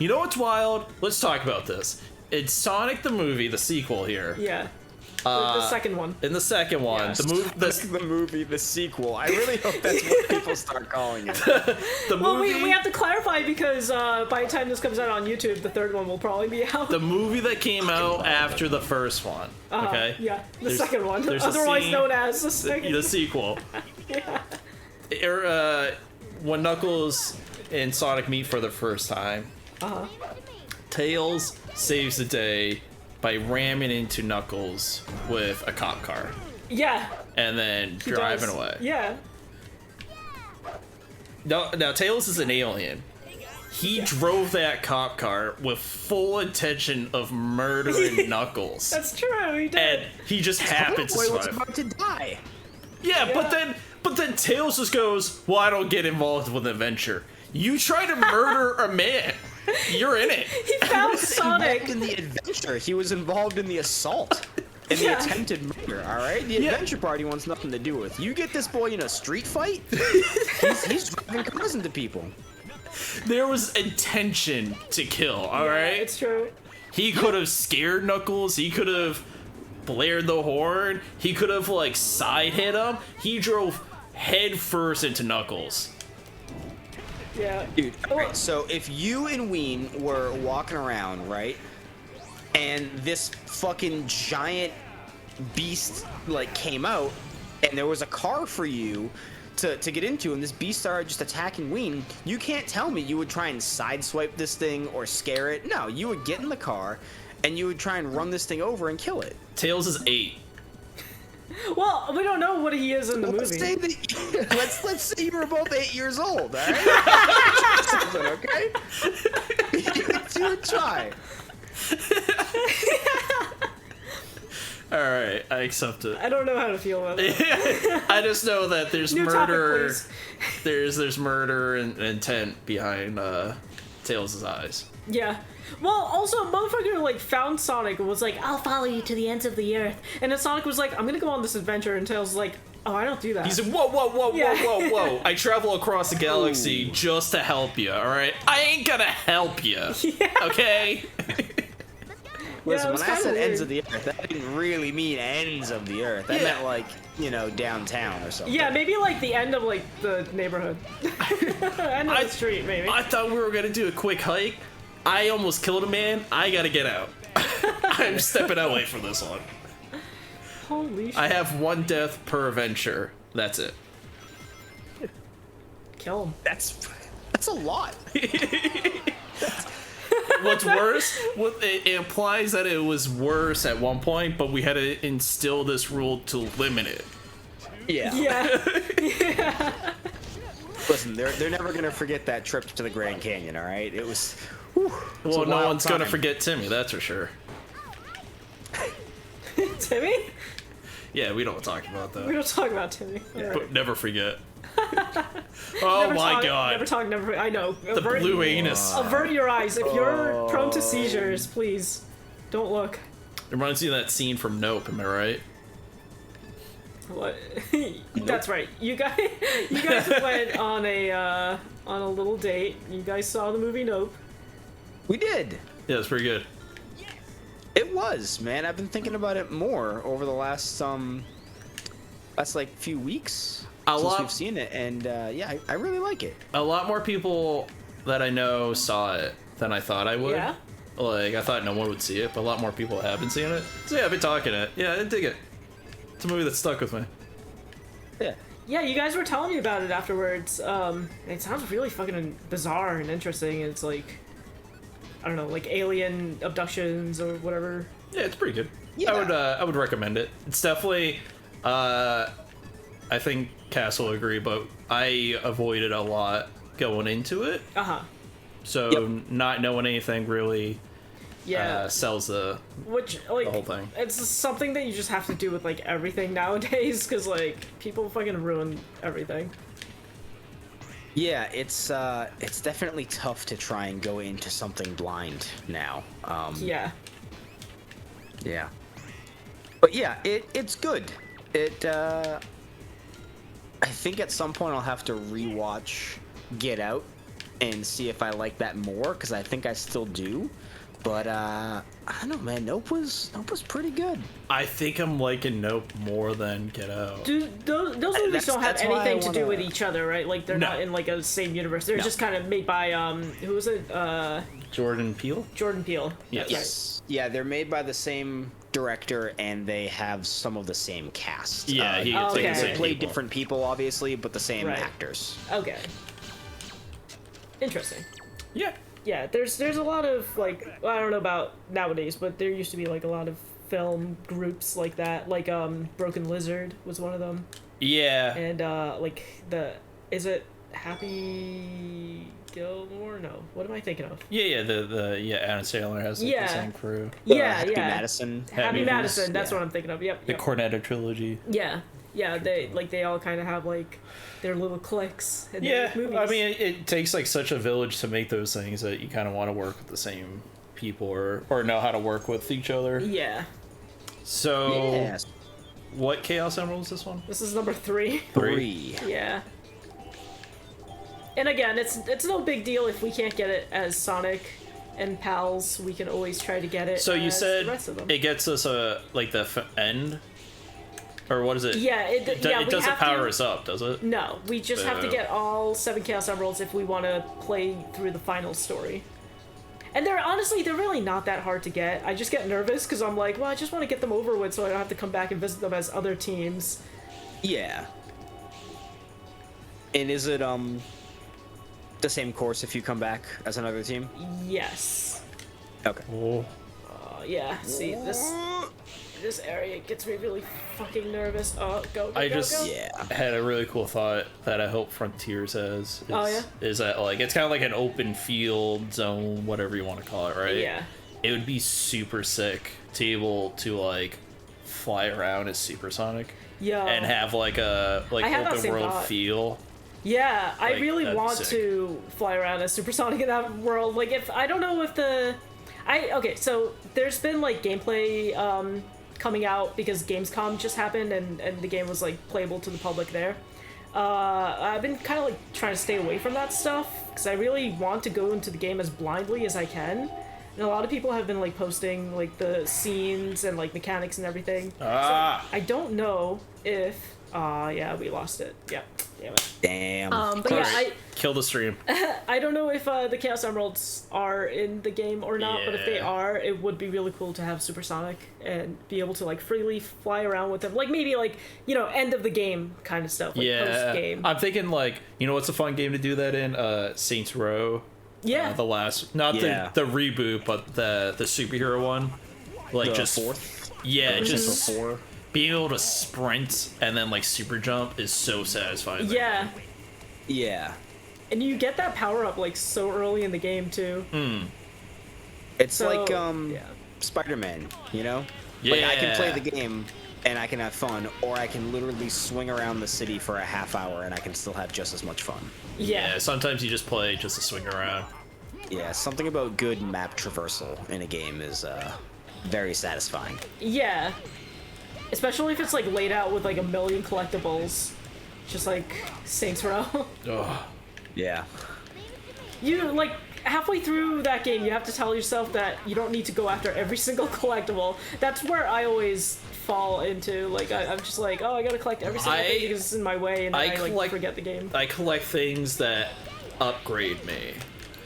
You know what's wild? Let's talk about this. It's Sonic the movie, the sequel here. Yeah. The second one. In the second one, Yeah. The movie, the sequel. I really hope that's what people start calling it. Well, we have to clarify because by the time this comes out on YouTube, the third one will probably be out. The movie that came out after the first one. Okay. Yeah, the second one, there's a otherwise scene- known as the second. The sequel. Yeah. When Knuckles and Sonic meet for the first time, Tails saves the day by ramming into Knuckles with a cop car. Yeah. And then He driving does. away. Yeah. Now Tails is an alien. He drove that cop car with full intention of murdering Knuckles. That's true. He did. And he just happened to Boy was survive. about to die. Yeah, but then Tails just goes, "Well, I don't get involved with an adventure. You try to murder a man. You're in it." He found Sonic. In the adventure, he was involved in the assault. In the attempted murder, all right? The adventure party wants nothing to do with. You get this boy in a street fight, he's driving cars into people. There was intention to kill, all right? It's true. He could have scared Knuckles. He could have blared the horn. He could have, like, side hit him. He drove head first into Knuckles. Yeah. Dude, alright, so if you and Ween were walking around, right, and this fucking giant beast, like, came out, and there was a car for you to get into, and this beast started just attacking Ween, you can't tell me you would try and sideswipe this thing or scare it. No, you would get in the car, and you would try and run this thing over and kill it. Tails is 8. Well, we don't know what he is in the movie. Let's say that, let's say you were both 8 years old, all right? Okay? You would try. All right, I accept it. I don't know how to feel about it. I just know that there's New murder. topic, please. There's murder and intent behind Tails' eyes. Yeah. Well, also, motherfucker, like, found Sonic and was like, "I'll follow you to the ends of the earth." And then Sonic was like, "I'm gonna go on this adventure," and Tails was like, "Oh, I don't do that." He's like, whoa, Yeah. whoa. I travel across the galaxy just to help you, all right? I ain't gonna help you, okay? Listen, it was when I kinda said ends weird. of the earth, that didn't really mean ends of the earth. That meant, like, you know, downtown or something. Yeah, maybe, like, the end of, like, the neighborhood. End of the street, maybe. I thought we were gonna do a quick hike. I almost killed a man. I gotta get out. I'm stepping away from this one. Holy shit. I have 1 death per adventure. That's it. Kill him. That's a lot. What's worse, it implies that it was worse at one point, but we had to instill this rule to limit it. Yeah. Yeah. Listen, they're never gonna forget that trip to the Grand Canyon, all right? It was. Whew, Well, no wild one's gonna time. forget Timmy, that's for sure. Timmy? Yeah, we don't talk about We that. don't talk about Timmy. Alright. But never forget. Oh Never my talk, god. Never talk, never. I know. The blue anus. Avert your eyes. If you're prone to seizures, please don't look. It reminds me of that scene from Nope, am I right? What? That's right. You guys went on a little date. You guys saw the movie Nope. We did. Yeah, it's pretty good. It was, man. I've been thinking about it more over the last like few weeks since we've seen it, and yeah, I really like it. A lot more people that I know saw it than I thought I would. Yeah. Like, I thought no one would see it, but a lot more people have been seeing it. So yeah, I've been talking it. Yeah, I dig it. It's a movie that stuck with me. Yeah. Yeah, you guys were telling me about it afterwards. It sounds really fucking bizarre and interesting. It's like, I don't know, like alien abductions or whatever. Yeah, it's pretty good. Yeah. I would recommend it. It's definitely I think Cass will agree, but I avoided a lot going into it. Uh-huh. So not knowing anything really Yeah. sells the Which, like, whole thing. It's something that you just have to do with, like, everything nowadays, because, like, people fucking ruin everything. Yeah, it's definitely tough to try and go into something blind now. Yeah. Yeah. But yeah, it's good. I think at some point I'll have to rewatch Get Out and see if I like that more, because I think I still do. But I don't know, man. Nope was pretty good. I think I'm liking Nope more than Get Out. Dude, those movies don't have that's why I anything to do wanna- with each other, right? Like they're No. not in like a same universe. They're just kind of made by who was it? Jordan Peele? Jordan Peele. Yes. That's right. Yes. Yeah, they're made by the same director, and they have some of the same cast. Yeah, he Oh, it's like okay. the They same play people. different people, obviously, but the same Right. actors. Okay. Interesting. Yeah. Yeah, there's a lot of like, well, I don't know about nowadays, but there used to be like a lot of film groups like that. Like Broken Lizard was one of them, Yeah. and like is it Happy Gilmore? No, what am I thinking of? Yeah, the Adam Sandler has like, Yeah. the same crew. Yeah, Happy yeah. Madison. Happy Happy Madison. That's yeah. what I'm thinking of. Yep. The yep. Cornetto trilogy. Yeah, yeah. They all kind of have like their little cliques. And Yeah, movies. I mean, it takes like such a village to make those things that you kind of want to work with the same people or know how to work with each other. Yeah. So, Yes. what Chaos Emerald is this one? This is number 3. 3. Yeah. And again, it's no big deal if we can't get it as Sonic and pals. We can always try to get it. So you as said the rest of them. it gets us like the end, or what is it? Yeah, it it we doesn't have power to, us up, does it? No, we just have to Boo. get all 7 Chaos Emeralds if we want to play through the final story. And they're really not that hard to get. I just get nervous because I'm like, well, I just want to get them over with so I don't have to come back and visit them as other teams. Yeah. And is it the same course if you come back as another team? Yes. Okay. Oh. Yeah. See this area gets me really fucking nervous. Oh, go. I go, just go. Yeah. had a really cool thought that I hope Frontiers has. Oh, yeah? Is that like it's kind of like an open field zone, whatever you want to call it, right? Yeah. It would be super sick to be able to like fly around as Supersonic Yeah. and have like a I had that open same world thought. feel. Yeah, I Like, really that'd be want sick. to fly around as Supersonic in that world. Like, if I don't know if okay, so there's been like gameplay coming out because Gamescom just happened and the game was like playable to the public there. I've been kind of like trying to stay away from that stuff because I really want to go into the game as blindly as I can. And a lot of people have been like posting like the scenes and like mechanics and everything. Ah. So I don't know if yeah, we lost it. Yeah. Damn it. Damn. But yeah, Alright, kill the stream. I don't know if the Chaos Emeralds are in the game or not, but if they Yeah. are, it would be really cool to have Supersonic and be able to like freely fly around with them. Like maybe like, you know, end of the game kind of stuff, like Yeah, post game. I'm thinking like, you know what's a fun game to do that in? Saints Row. Yeah. The last, not Yeah. the reboot, but the superhero one. Like The just 4th? Yeah, just Before? being able to sprint and then like super jump is so satisfying. Yeah. Yeah. And you get that power up like so early in the game too. It's So, like yeah. Spider-Man, you know? Like I can Yeah. play the game and I can have fun, or I can literally swing around the city for a half hour and I can still have just as much fun. Yeah. Yeah, sometimes you just play just to swing around. Yeah, something about good map traversal in a game is very satisfying. Yeah. Especially if it's like laid out with like a million collectibles. Just like Saints Row. Ugh. Yeah. You like halfway through that game you have to tell yourself that you don't need to go after every single collectible. That's where I always fall into, like I'm just like, oh, I gotta collect every single thing because it's in my way, and then I like forget the game. I collect things that upgrade me.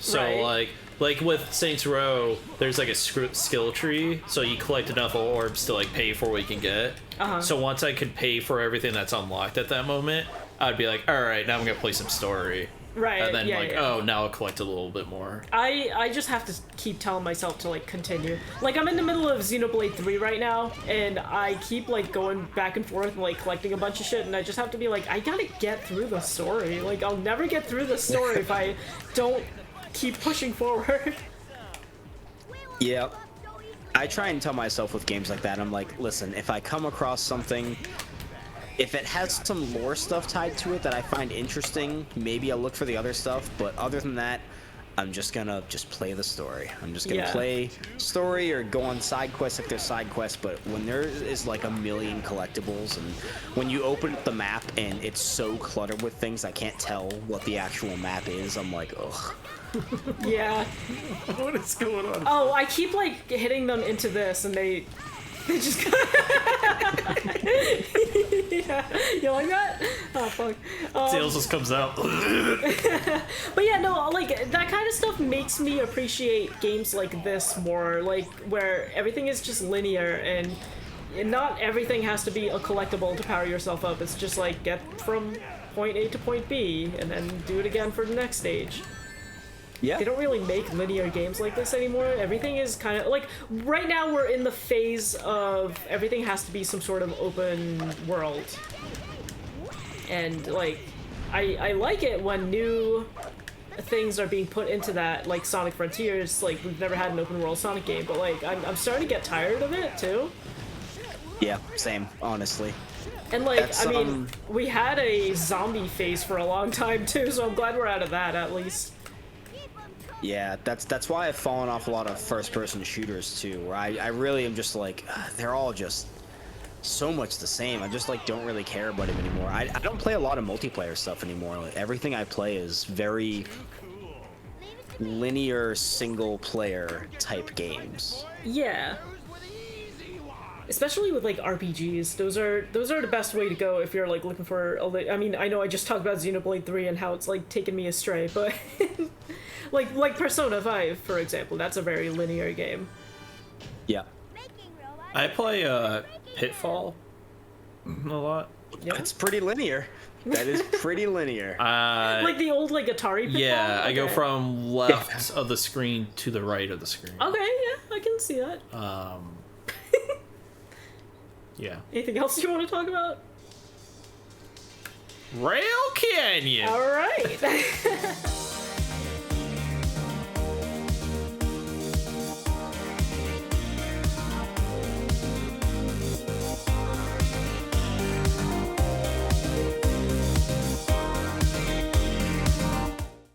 So Right. like with Saints Row, there's like a skill tree, so you collect enough orbs to like pay for what you can get. So once I could pay for everything that's unlocked at that moment, I'd be like, all right, now I'm gonna play some story. Right. And then yeah, like, yeah. oh, now I'll collect a little bit more. I just have to keep telling myself to like continue. Like I'm in the middle of Xenoblade 3 right now, and I keep like going back and forth and like collecting a bunch of shit, and I just have to be like, I gotta get through the story. Like I'll never get through the story if I don't keep pushing forward. Yeah. I try and tell myself with games like that, I'm like, listen, if I come across something, if it has some lore stuff tied to it that I find interesting, maybe I'll look for the other stuff, but other than that, I'm just gonna play the story. I'm just gonna Yeah. play story or go on side quests if there's side quests. But when there is like a million collectibles, and when you open up the map and it's so cluttered with things, I can't tell what the actual map is. I'm like, ugh. Yeah. What is going on? Oh, I keep like hitting them into this, and they just. Yeah, you like that? Oh fuck. Tails just comes out. But yeah, no, like that kind of stuff makes me appreciate games like this more, like where everything is just linear and not everything has to be a collectible to power yourself up. It's just like get from point A to point B and then do it again for the next stage. Yeah. They don't really make linear games like this anymore. Everything is kind of like right now we're in the phase of everything has to be some sort of open world. And like I like it when new things are being put into that, like Sonic Frontiers. Like we've never had an open world Sonic game, but like I'm starting to get tired of it too. Yeah, same, honestly. And like That's, I mean, we had a zombie phase for a long time too, so I'm glad we're out of that at least. Yeah, that's why I've fallen off a lot of first-person shooters too, where I really am just like, they're all just so much the same. I just like don't really care about it anymore. I don't play a lot of multiplayer stuff anymore. Like, everything I play is very linear single-player type games. Yeah. Especially with like RPGs, those are the best way to go if you're like looking for I mean, I know I just talked about Xenoblade 3 and how it's like taken me astray, but like Persona 5, for example, that's a very linear game. Yeah. I play Pitfall a lot. Yeah. It's pretty linear. That is pretty linear. Like the old like Atari Pitfall? Yeah, I go Okay. from left of the screen to the right of the screen. Okay, yeah, I can see that. Yeah. Anything else you want to talk about? Rail Canyon! All right.